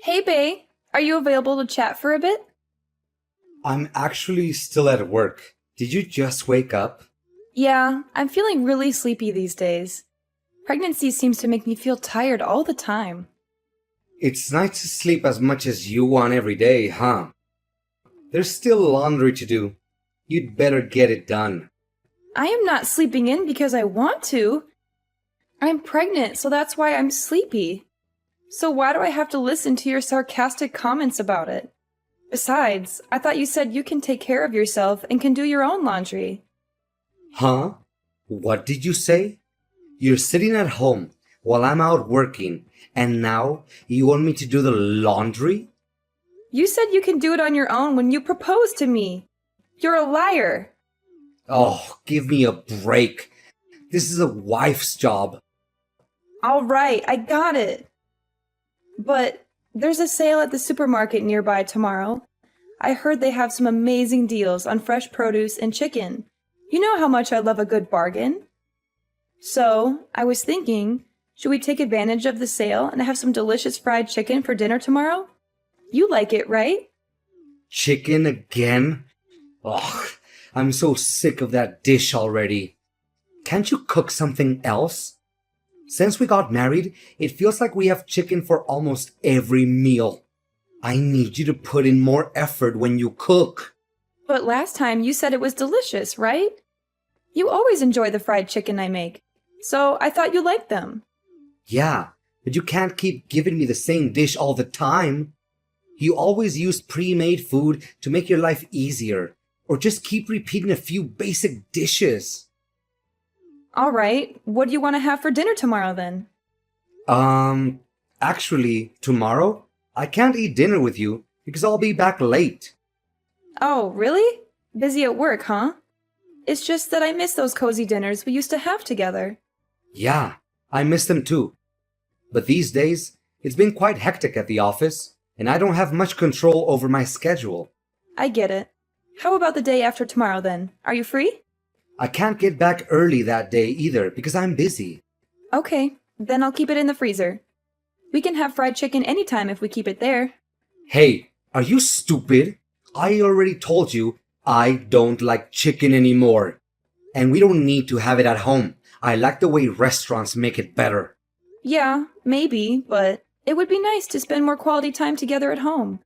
Hey, Bay, are you available to chat for a bit? I'm actually still at work. Did you just wake up? Yeah, I'm feeling really sleepy these days. Pregnancy seems to make me feel tired all the time. It's nice to sleep as much as you want every day, huh? There's still laundry to do. You'd better get it done. I am not sleeping in because I want to. I'm pregnant, so that's why I'm sleepy. So why do I have to listen to your sarcastic comments about it? Besides, I thought you said you can take care of yourself and can do your own laundry. Huh? What did you say? You're sitting at home while I'm out working, and now you want me to do the laundry? You said you can do it on your own when you proposed to me. You're a liar. Oh, give me a break. This is a wife's job. All right, I got it. But there's a sale at the supermarket nearby tomorrow. I heard they have some amazing deals on fresh produce and chicken. You know how much I love a good bargain. So, I was thinking, should we take advantage of the sale and have some delicious fried chicken for dinner tomorrow? You like it, right? Chicken again? Ugh, I'm so sick of that dish already. Can't you cook something else? Since we got married, it feels like we have chicken for almost every meal. I need you to put in more effort when you cook. But last time you said it was delicious, right? You always enjoy the fried chicken I make, so I thought you liked them. Yeah, but you can't keep giving me the same dish all the time. You always use pre-made food to make your life easier, or just keep repeating a few basic dishes. All right, what do you want to have for dinner tomorrow then? Um, actually, tomorrow, I can't eat dinner with you because I'll be back late. Oh, really? Busy at work, huh? It's just that I miss those cozy dinners we used to have together. Yeah, I miss them too. But these days, it's been quite hectic at the office, and I don't have much control over my schedule. I get it. How about the day after tomorrow then? Are you free? I can't get back early that day either because I'm busy. Okay, then I'll keep it in the freezer. We can have fried chicken anytime if we keep it there. Hey, are you stupid? I already told you I don't like chicken anymore. And we don't need to have it at home. I like the way restaurants make it better. Yeah, maybe, but it would be nice to spend more quality time together at home.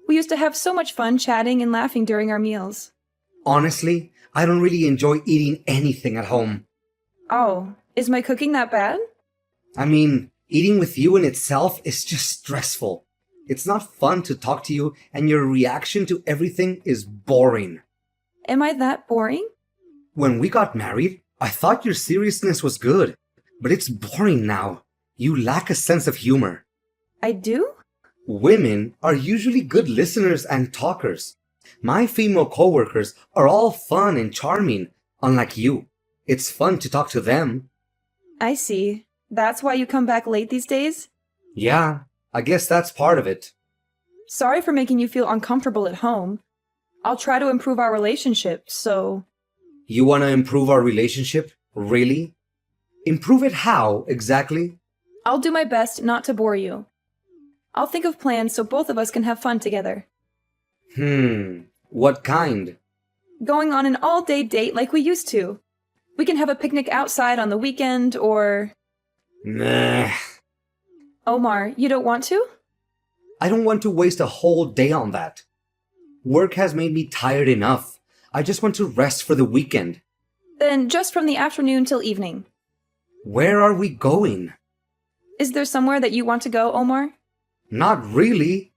We used to have so much fun chatting and laughing during our meals. Honestly, I don't really enjoy eating anything at home. Oh, is my cooking that bad? I mean, eating with you in itself is just stressful. It's not fun to talk to you, and your reaction to everything is boring. Am I that boring? When we got married, I thought your seriousness was good, but it's boring now. You lack a sense of humor. I do? Women are usually good listeners and talkers. My female coworkers are all fun and charming, unlike you. It's fun to talk to them. I see. That's why you come back late these days? Yeah, I guess that's part of it. Sorry for making you feel uncomfortable at home. I'll try to improve our relationship, so... You want to improve our relationship? Really? Improve it how, exactly? I'll do my best not to bore you. I'll think of plans so both of us can have fun together. What kind? Going on an all-day date like we used to. We can have a picnic outside on the weekend, or... Nah. Omar, you don't want to? I don't want to waste a whole day on that. Work has made me tired enough. I just want to rest for the weekend. Then just from the afternoon till evening. Where are we going? Is there somewhere that you want to go, Omar? Not really.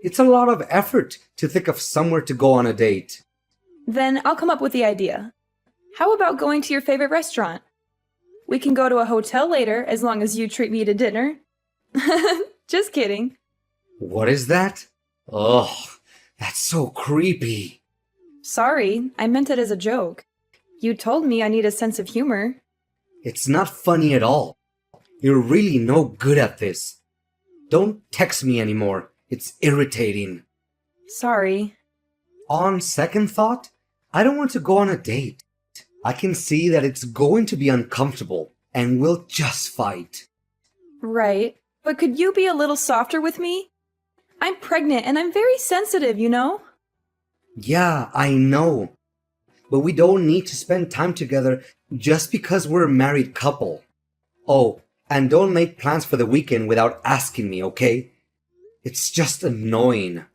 It's a lot of effort to think of somewhere to go on a date. Then I'll come up with the idea. How about going to your favorite restaurant? We can go to a hotel later as long as you treat me to dinner. Just kidding. What is that? Ugh, that's so creepy. Sorry, I meant it as a joke. You told me I need a sense of humor. It's not funny at all. You're really no good at this. Don't text me anymore. It's irritating. Sorry. On second thought, I don't want to go on a date. I can see that it's going to be uncomfortable, and we'll just fight. Right. But could you be a little softer with me? I'm pregnant and I'm very sensitive, you know? Yeah, I know. But we don't need to spend time together just because we're a married couple. Oh, and don't make plans for the weekend without asking me, okay? It's just annoying.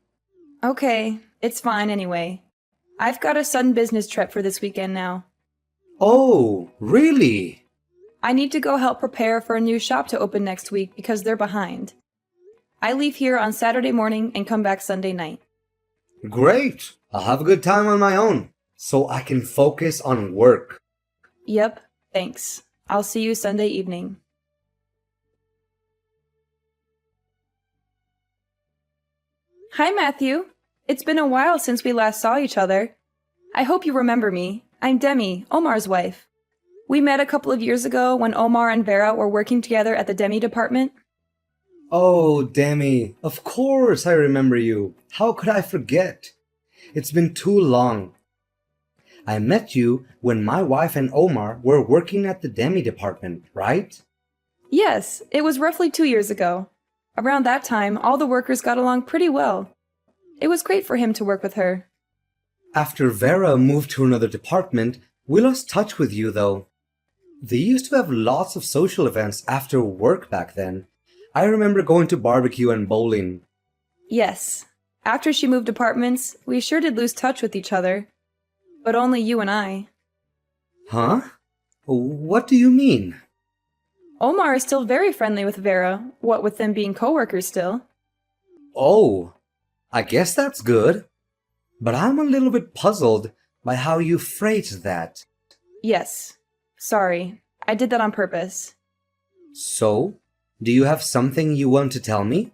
Okay, it's fine anyway. I've got a sudden business trip for this weekend now. Oh, really? I need to go help prepare for a new shop to open next week because they're behind. I leave here on Saturday morning and come back Sunday night. Great. I'll have a good time on my own, so I can focus on work. Yep, thanks. I'll see you Sunday evening. Hi, Matthew. It's been a while since we last saw each other. I hope you remember me. I'm Demi, Omar's wife. We met a couple of years ago when Omar and Vera were working together at the Demi department. Oh, Demi, of course I remember you. How could I forget? It's been too long. I met you when my wife and Omar were working at the Demi department, right? Yes, it was roughly 2 years ago. Around that time, all the workers got along pretty well. It was great for him to work with her. After Vera moved to another department, we lost touch with you, though. They used to have lots of social events after work back then. I remember going to barbecue and bowling. Yes, after she moved departments, we sure did lose touch with each other. But only you and I. Huh? What do you mean? Omar is still very friendly with Vera, what with them being coworkers still. Oh, I guess that's good. But I'm a little bit puzzled by how you phrased that. Yes. Sorry, I did that on purpose. So, do you have something you want to tell me?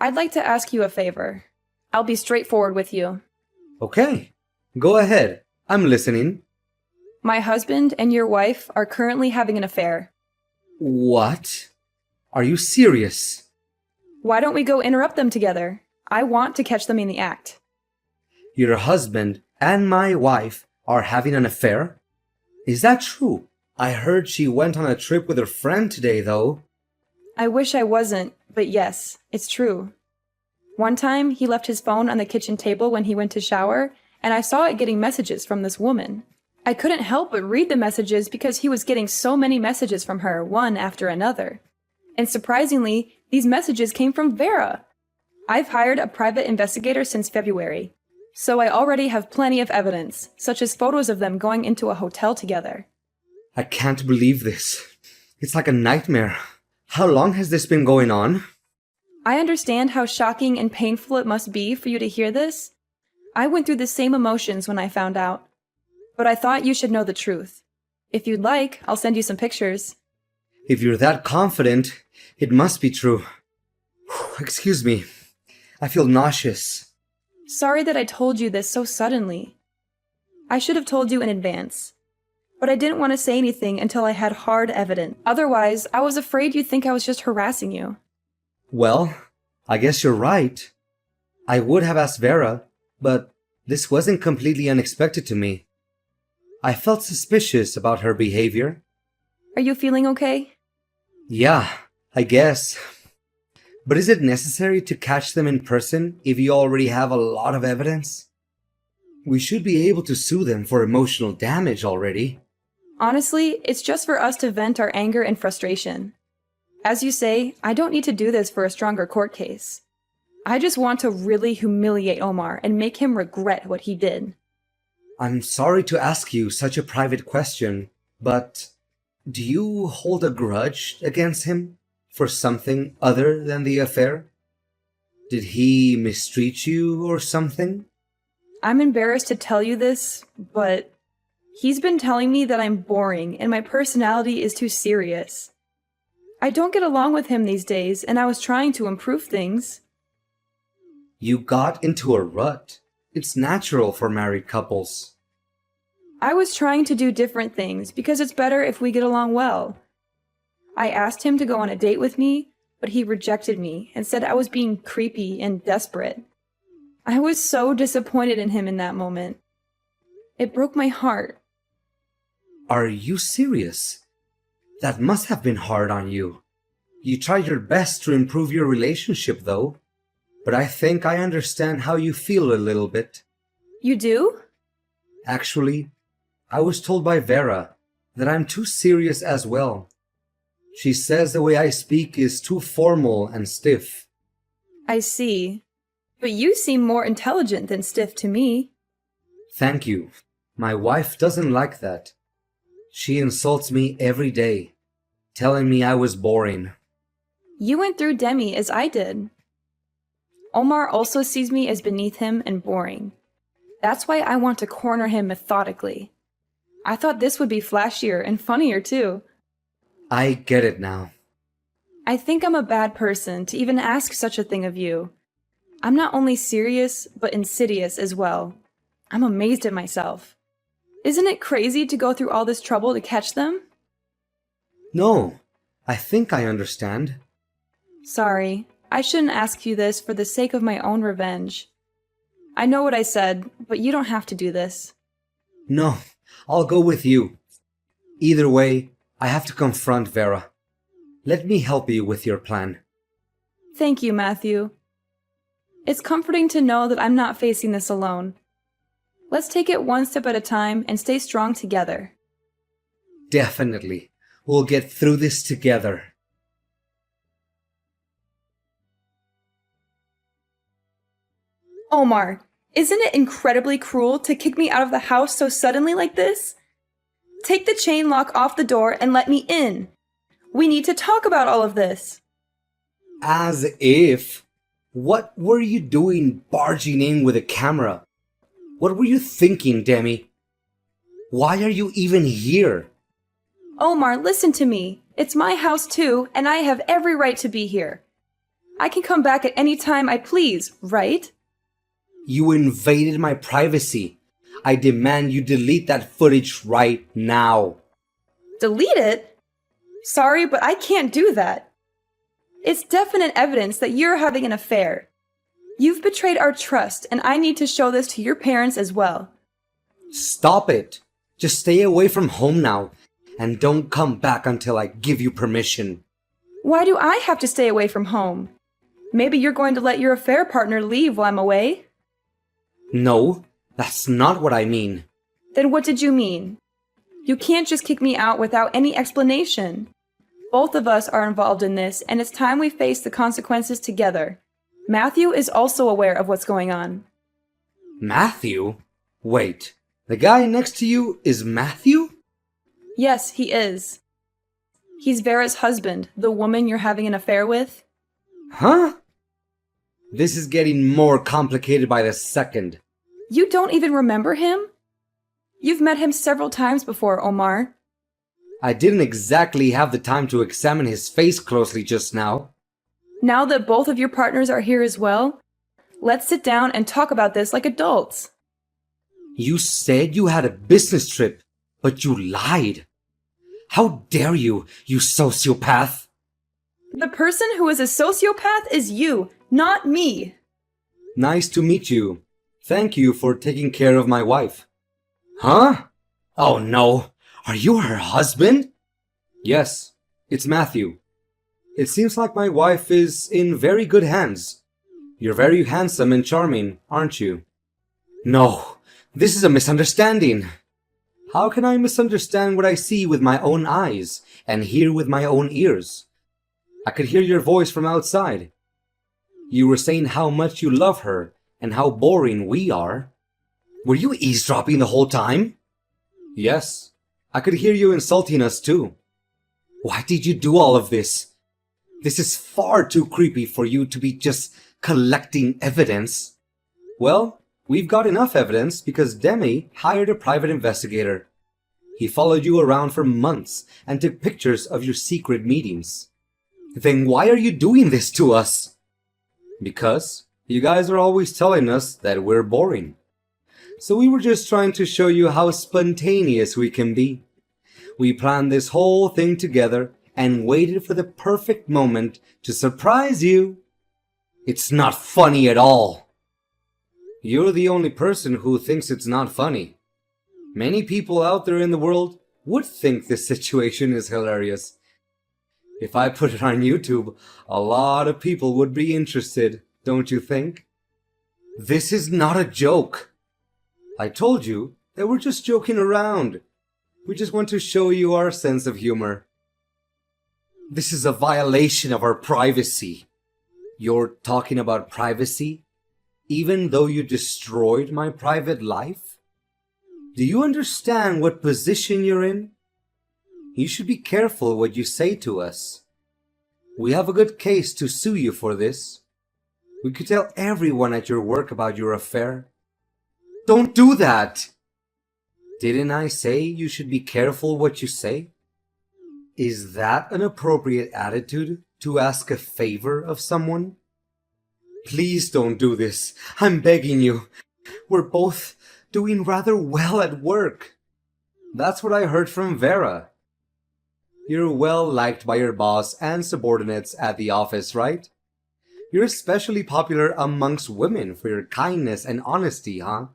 I'd like to ask you a favor. I'll be straightforward with you. Okay, go ahead. I'm listening. My husband and your wife are currently having an affair. What? Are you serious? Why don't we go interrupt them together? I want to catch them in the act. Your husband and my wife are having an affair? Is that true? I heard she went on a trip with her friend today, though. I wish I wasn't, but yes, it's true. One time, he left his phone on the kitchen table when he went to shower, and I saw it getting messages from this woman. I couldn't help but read the messages because he was getting so many messages from her, one after another. And surprisingly, these messages came from Vera. I've hired a private investigator since February, so I already have plenty of evidence, such as photos of them going into a hotel together. I can't believe this. It's like a nightmare. How long has this been going on? I understand how shocking and painful it must be for you to hear this. I went through the same emotions when I found out. But I thought you should know the truth. If you'd like, I'll send you some pictures. If you're that confident, it must be true. Excuse me. I feel nauseous. Sorry that I told you this so suddenly. I should have told you in advance. But I didn't want to say anything until I had hard evidence. Otherwise, I was afraid you'd think I was just harassing you. Well, I guess you're right. I would have asked Vera, but this wasn't completely unexpected to me. I felt suspicious about her behavior. Are you feeling okay? Yeah, I guess. But is it necessary to catch them in person if you already have a lot of evidence? We should be able to sue them for emotional damage already. Honestly, it's just for us to vent our anger and frustration. As you say, I don't need to do this for a stronger court case. I just want to really humiliate Omar and make him regret what he did. I'm sorry to ask you such a private question, but do you hold a grudge against him for something other than the affair? Did he mistreat you or something? I'm embarrassed to tell you this, but he's been telling me that I'm boring and my personality is too serious. I don't get along with him these days, and I was trying to improve things. You got into a rut. It's natural for married couples. I was trying to do different things because it's better if we get along well. I asked him to go on a date with me, but he rejected me and said I was being creepy and desperate. I was so disappointed in him in that moment. It broke my heart. Are you serious? That must have been hard on you. You tried your best to improve your relationship, though. but I think I understand how you feel a little bit. You do? Actually, I was told by Vera that I'm too serious as well. She says the way I speak is too formal and stiff. I see. But you seem more intelligent than stiff to me. Thank you. My wife doesn't like that. She insults me every day, telling me I was boring. You went through Demi as I did. Omar also sees me as beneath him and boring. That's why I want to corner him methodically. I thought this would be flashier and funnier too. I get it now. I think I'm a bad person to even ask such a thing of you. I'm not only serious, but insidious as well. I'm amazed at myself. Isn't it crazy to go through all this trouble to catch them? No, I think I understand. Sorry, I shouldn't ask you this for the sake of my own revenge. I know what I said, but you don't have to do this. No, I'll go with you. Either way, I have to confront Vera. Let me help you with your plan. Thank you, Matthew. It's comforting to know that I'm not facing this alone. Let's take it one step at a time and stay strong together. Definitely. We'll get through this together. Omar, isn't it incredibly cruel to kick me out of the house so suddenly like this? Take the chain lock off the door and let me in. We need to talk about all of this. As if. What were you doing barging in with a camera? What were you thinking, Demi? Why are you even here? Omar, listen to me. It's my house too, and I have every right to be here. I can come back at any time I please, right? You invaded my privacy. I demand you delete that footage right now. Delete it? Sorry, but I can't do that. It's definite evidence that you're having an affair. You've betrayed our trust, and I need to show this to your parents as well. Stop it. Just stay away from home now, and don't come back until I give you permission. Why do I have to stay away from home? Maybe you're going to let your affair partner leave while I'm away? No, that's not what I mean. Then what did you mean? You can't just kick me out without any explanation. Both of us are involved in this, and it's time we face the consequences together. Matthew is also aware of what's going on. Matthew? Wait, the guy next to you is Matthew? Yes, he is. He's Vera's husband, the woman you're having an affair with. Huh? This is getting more complicated by the second. You don't even remember him? You've met him several times before, Omar. I didn't exactly have the time to examine his face closely just now. Now that both of your partners are here as well, let's sit down and talk about this like adults. You said you had a business trip, but you lied. How dare you, you sociopath! The person who is a sociopath is you, not me. Nice to meet you. Thank you for taking care of my wife. Huh? Oh no. Are you her husband? Yes, it's Matthew. It seems like my wife is in very good hands. You're very handsome and charming, aren't you? No, this is a misunderstanding. How can I misunderstand what I see with my own eyes and hear with my own ears? I could hear your voice from outside. You were saying how much you love her and how boring we are. Were you eavesdropping the whole time? Yes, I could hear you insulting us too. Why did you do all of this? This is far too creepy for you to be just collecting evidence. Well, we've got enough evidence because Demi hired a private investigator. He followed you around for months and took pictures of your secret meetings. Then why are you doing this to us? Because you guys are always telling us that we're boring. So we were just trying to show you how spontaneous we can be. We planned this whole thing together and waited for the perfect moment to surprise you. It's not funny at all. You're the only person who thinks it's not funny. Many people out there in the world would think this situation is hilarious. If I put it on YouTube, a lot of people would be interested. don't you think? This is not a joke. I told you that we're just joking around. We just want to show you our sense of humor. This is a violation of our privacy. You're talking about privacy, even though you destroyed my private life? Do you understand what position you're in? You should be careful what you say to us. We have a good case to sue you for this. We could tell everyone at your work about your affair. Don't do that! Didn't I say you should be careful what you say? Is that an appropriate attitude to ask a favor of someone? Please don't do this. I'm begging you. We're both doing rather well at work. That's what I heard from Vera. You're well liked by your boss and subordinates at the office, right? You're especially popular amongst women for your kindness and honesty, huh?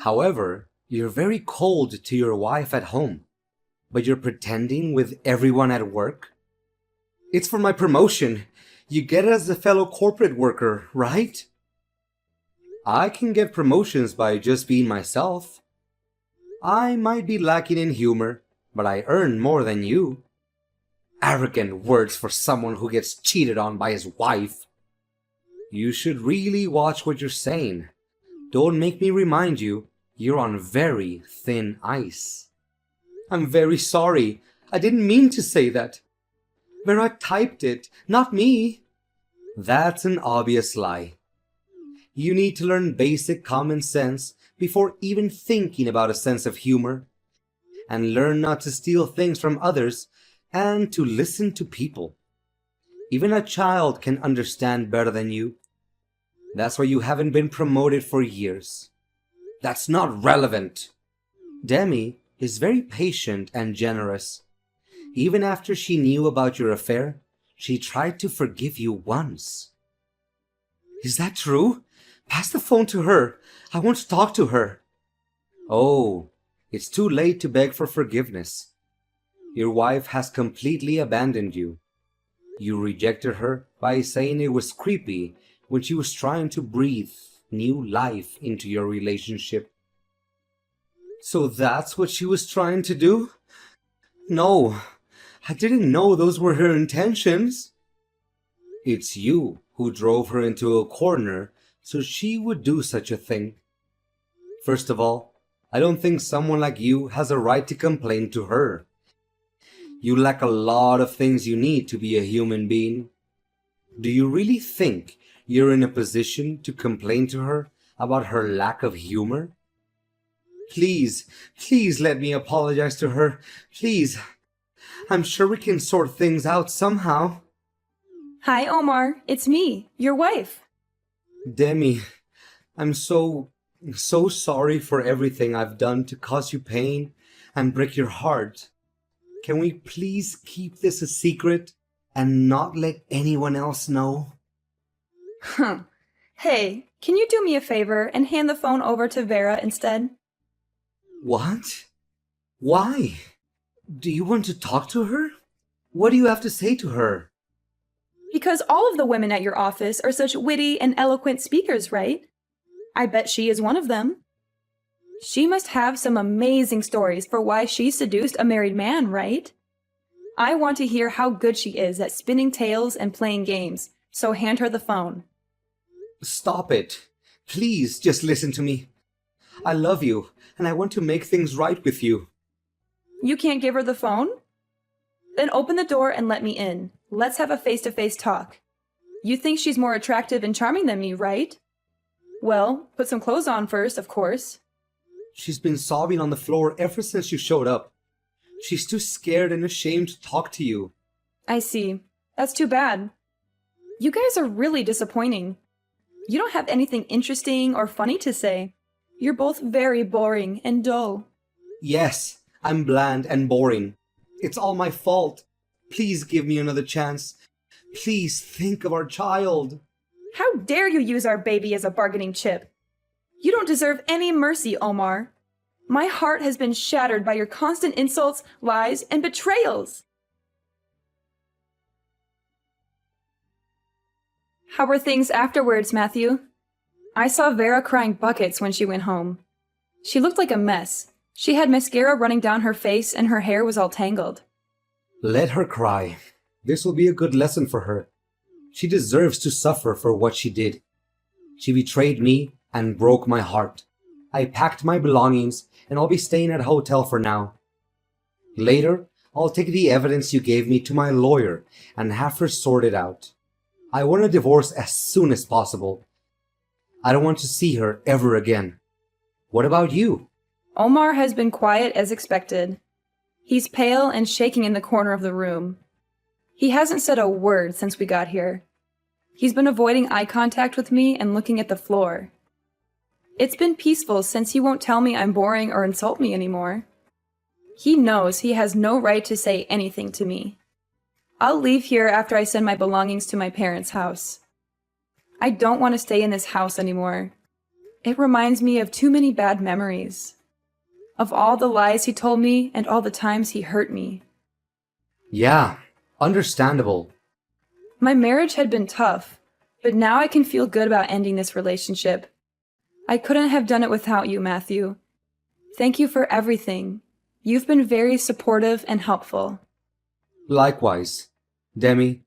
However, you're very cold to your wife at home, but you're pretending with everyone at work? It's for my promotion. You get it as a fellow corporate worker, right? I can get promotions by just being myself. I might be lacking in humor, but I earn more than you. Arrogant words for someone who gets cheated on by his wife. You should really watch what you're saying. Don't make me remind you, you're on very thin ice. I'm very sorry. I didn't mean to say that. Vera typed it, not me. That's an obvious lie. You need to learn basic common sense before even thinking about a sense of humor. And learn not to steal things from others and to listen to people. Even a child can understand better than you. That's why you haven't been promoted for years. That's not relevant. Demi is very patient and generous. Even after she knew about your affair, she tried to forgive you once. Is that true? Pass the phone to her. I want to talk to her. Oh, it's too late to beg for forgiveness. Your wife has completely abandoned you. You rejected her by saying it was creepy when she was trying to breathe new life into your relationship. So that's what she was trying to do? No, I didn't know those were her intentions. It's you who drove her into a corner so she would do such a thing. First of all, I don't think someone like you has a right to complain to her. You lack a lot of things you need to be a human being. Do you really think you're in a position to complain to her about her lack of humor? Please, please let me apologize to her. Please. I'm sure we can sort things out somehow. Hi, Omar. It's me, your wife. Demi, I'm so sorry for everything I've done to cause you pain and break your heart. Can we please keep this a secret and not let anyone else know? Huh. Hey, can you do me a favor and hand the phone over to Vera instead? What? Why? Do you want to talk to her? What do you have to say to her? Because all of the women at your office are such witty and eloquent speakers, right? I bet she is one of them. She must have some amazing stories for why she seduced a married man, right? I want to hear how good she is at spinning tales and playing games, so hand her the phone. Stop it. Please, just listen to me. I love you, and I want to make things right with you. You can't give her the phone? Then open the door and let me in. Let's have a face-to-face talk. You think she's more attractive and charming than me, right? Well, put some clothes on first, of course. She's been sobbing on the floor ever since you showed up. She's too scared and ashamed to talk to you. I see. That's too bad. You guys are really disappointing. You don't have anything interesting or funny to say. You're both very boring and dull. Yes, I'm bland and boring. It's all my fault. Please give me another chance. Please think of our child. How dare you use our baby as a bargaining chip? You don't deserve any mercy, Omar. My heart has been shattered by your constant insults, lies, and betrayals. How were things afterwards, Matthew? I saw Vera crying buckets when she went home. She looked like a mess. She had mascara running down her face and her hair was all tangled. Let her cry. This will be a good lesson for her. She deserves to suffer for what she did. She betrayed me and broke my heart. I packed my belongings and I'll be staying at a hotel for now. Later, I'll take the evidence you gave me to my lawyer and have her sort it out. I want a divorce as soon as possible. I don't want to see her ever again. What about you? Omar has been quiet as expected. He's pale and shaking in the corner of the room. He hasn't said a word since we got here. He's been avoiding eye contact with me and looking at the floor. It's been peaceful since he won't tell me I'm boring or insult me anymore. He knows he has no right to say anything to me. I'll leave here after I send my belongings to my parents' house. I don't want to stay in this house anymore. It reminds me of too many bad memories. Of all the lies he told me and all the times he hurt me. Yeah, understandable. My marriage had been tough, but now I can feel good about ending this relationship. I couldn't have done it without you, Matthew. Thank you for everything. You've been very supportive and helpful. Likewise, Demi.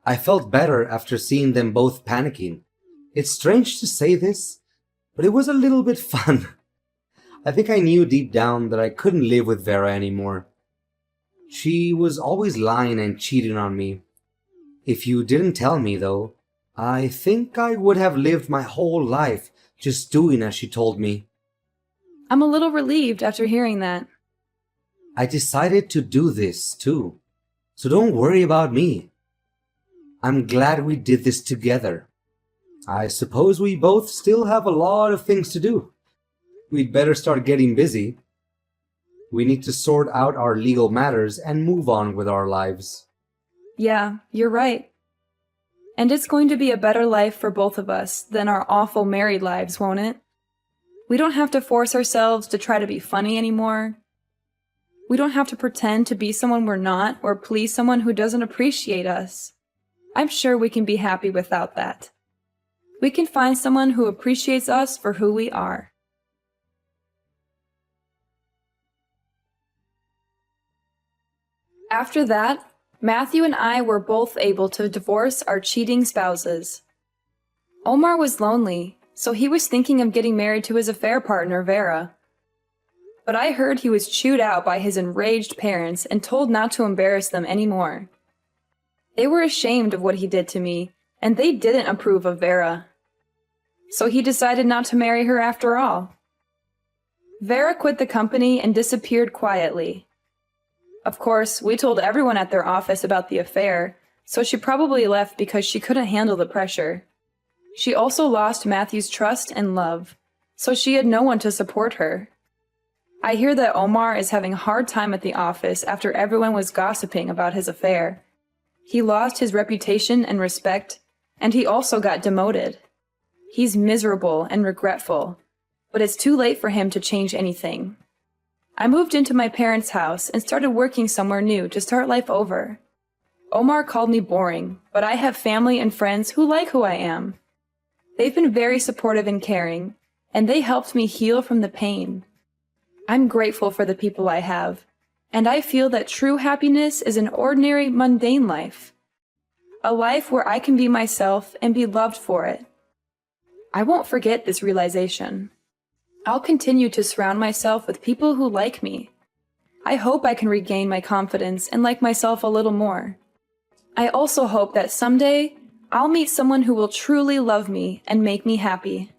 I felt better after seeing them both panicking. It's strange to say this, but it was a little bit fun. I think I knew deep down that I couldn't live with Vera anymore. She was always lying and cheating on me. If you didn't tell me, though, I think I would have lived my whole life just doing as she told me. I'm a little relieved after hearing that. I decided to do this, too. So don't worry about me. I'm glad we did this together. I suppose we both still have a lot of things to do. We'd better start getting busy. We need to sort out our legal matters and move on with our lives. Yeah, you're right. And it's going to be a better life for both of us than our awful married lives, won't it? We don't have to force ourselves to try to be funny anymore. We don't have to pretend to be someone we're not or please someone who doesn't appreciate us. I'm sure we can be happy without that. We can find someone who appreciates us for who we are. After that, Matthew and I were both able to divorce our cheating spouses. Omar was lonely, so he was thinking of getting married to his affair partner, Vera. But I heard he was chewed out by his enraged parents and told not to embarrass them anymore. They were ashamed of what he did to me, and they didn't approve of Vera. So he decided not to marry her after all. Vera quit the company and disappeared quietly. Of course, we told everyone at their office about the affair, so she probably left because she couldn't handle the pressure. She also lost Matthew's trust and love, so she had no one to support her. I hear that Omar is having a hard time at the office after everyone was gossiping about his affair. He lost his reputation and respect, and he also got demoted. He's miserable and regretful, but it's too late for him to change anything. I moved into my parents' house and started working somewhere new to start life over. Omar called me boring, but I have family and friends who like who I am. They've been very supportive and caring, and they helped me heal from the pain. I'm grateful for the people I have, and I feel that true happiness is an ordinary, mundane life. A life where I can be myself and be loved for it. I won't forget this realization. I'll continue to surround myself with people who like me. I hope I can regain my confidence and like myself a little more. I also hope that someday I'll meet someone who will truly love me and make me happy.